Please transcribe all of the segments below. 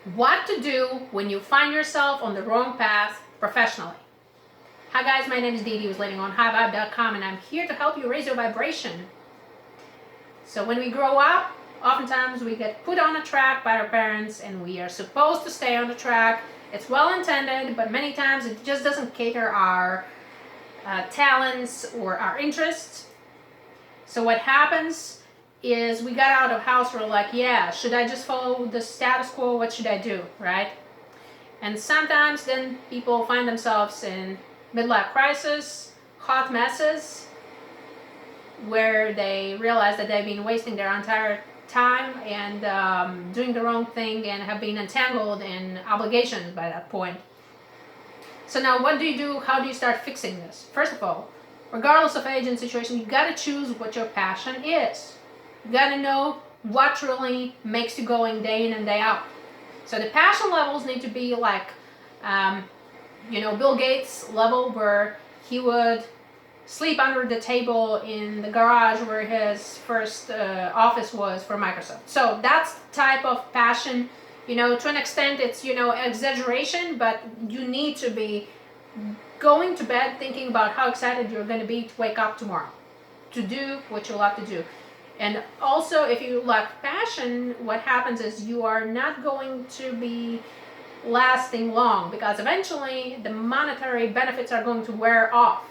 What to do when you find yourself on the wrong path professionally. Hi guys, my name is Dee with livingOnHighVibe.com, and I'm here to help you raise your vibration. So when we grow up, oftentimes we get put on a track by our parents and we are supposed to stay on the track. It's well intended, but many times it just doesn't cater our talents or our interests. So what happens is we got out of house, we're like, yeah, should I just follow the status quo? What should I do, right? And sometimes then people find themselves in midlife crisis, hot messes, where they realize that they've been wasting their entire time and doing the wrong thing and have been entangled in obligations by that point. So now what do you do? How do you start fixing this? First of all, regardless of age and situation, you got to choose what your passion is. You got to know what really makes you going day in and day out. So the passion levels need to be like, Bill Gates level, where he would sleep under the table in the garage where his first office was for Microsoft. So that's the type of passion, to an extent it's, exaggeration, but you need to be going to bed thinking about how excited you're going to be to wake up tomorrow, to do what you love to do. And also, if you lack passion, what happens is you are not going to be lasting long, because eventually the monetary benefits are going to wear off.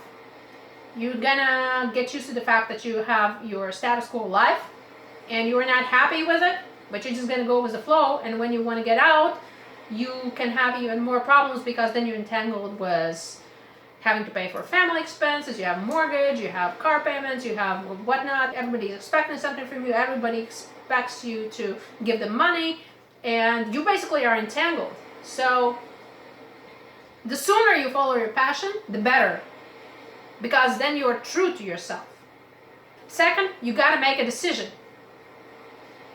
You're gonna get used to the fact that you have your status quo life and you're not happy with it, but you're just gonna go with the flow. And when you want to get out, you can have even more problems, because then you're entangled with having to pay for family expenses, you have mortgage, you have car payments, you have whatnot. Everybody's expecting something from you, everybody expects you to give them money, and you basically are entangled. So the sooner you follow your passion, the better, because then you are true to yourself. Second, you got to make a decision.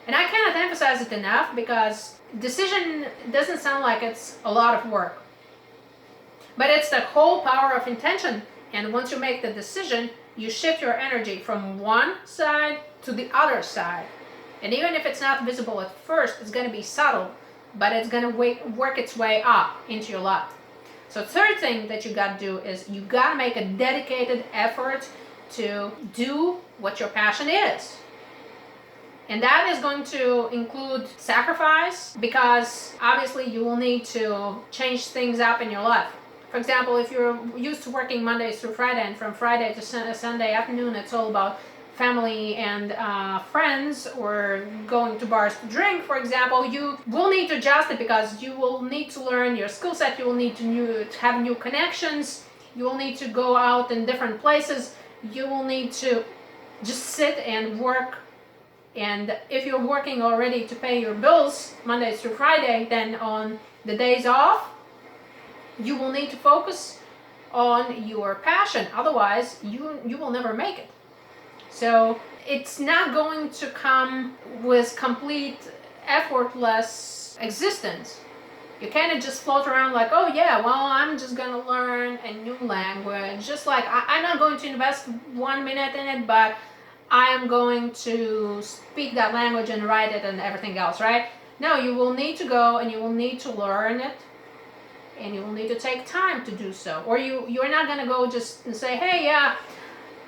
And I cannot emphasize it enough, because decision doesn't sound like it's a lot of work. But it's the whole power of intention. And once you make the decision, you shift your energy from one side to the other side. And even if it's not visible at first, it's going to be subtle, but it's going to work its way up into your life. So third thing that you got to do is you got to make a dedicated effort to do what your passion is. And that is going to include sacrifice, because obviously you will need to change things up in your life. For example, if you're used to working Mondays through Friday, and from Friday to Sunday afternoon it's all about family and friends, or going to bars to drink, for example, you will need to adjust it, because you will need to learn your skill set, you will need to have new connections, you will need to go out in different places, you will need to just sit and work. And if you're working already to pay your bills Mondays through Friday, then on the days off, you will need to focus on your passion. Otherwise, you will never make it. So it's not going to come with complete effortless existence. You can't just float around like, oh yeah, well, I'm just going to learn a new language. Just like, I'm not going to invest 1 minute in it, but I am going to speak that language and write it and everything else, right? No, you will need to go and you will need to learn it. And you will need to take time to do so. Or you're not going to go just and say, hey, yeah,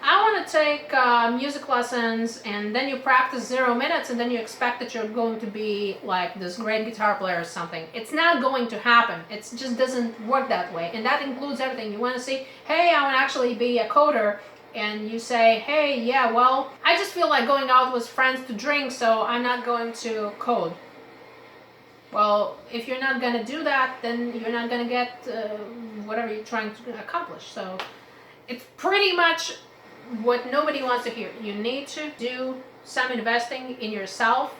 I want to take music lessons, and then you practice 0 minutes, and then you expect that you're going to be like this great guitar player or something. It's not going to happen. It just doesn't work that way. And that includes everything. You want to say, hey, I want to actually be a coder. And you say, hey, yeah, well, I just feel like going out with friends to drink, so I'm not going to code. Well, if you're not going to do that, then you're not going to get whatever you're trying to accomplish. So it's pretty much what nobody wants to hear. You need to do some investing in yourself,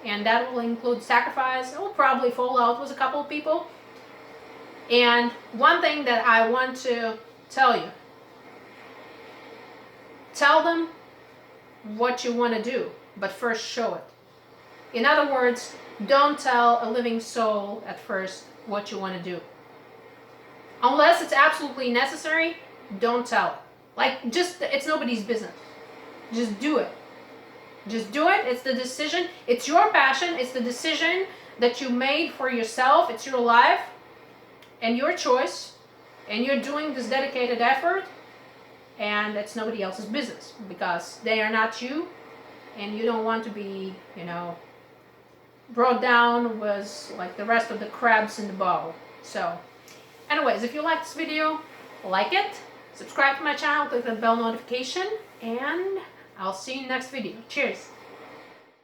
and that will include sacrifice. It will probably fall out with a couple of people. And one thing that I want to tell you, tell them what you want to do, but first show it. In other words, don't tell a living soul at first what you want to do. Unless it's absolutely necessary, don't tell it. Like, it's nobody's business. Just do it. Just do it. It's the decision. It's your passion. It's the decision that you made for yourself. It's your life and your choice, and you're doing this dedicated effort, and it's nobody else's business because they are not you, and you don't want to be, you know, brought down with like the rest of the crabs in the bottle. So anyways, if you like this video, like it, subscribe to my channel, click the bell notification, and I'll see you in the next video. Cheers.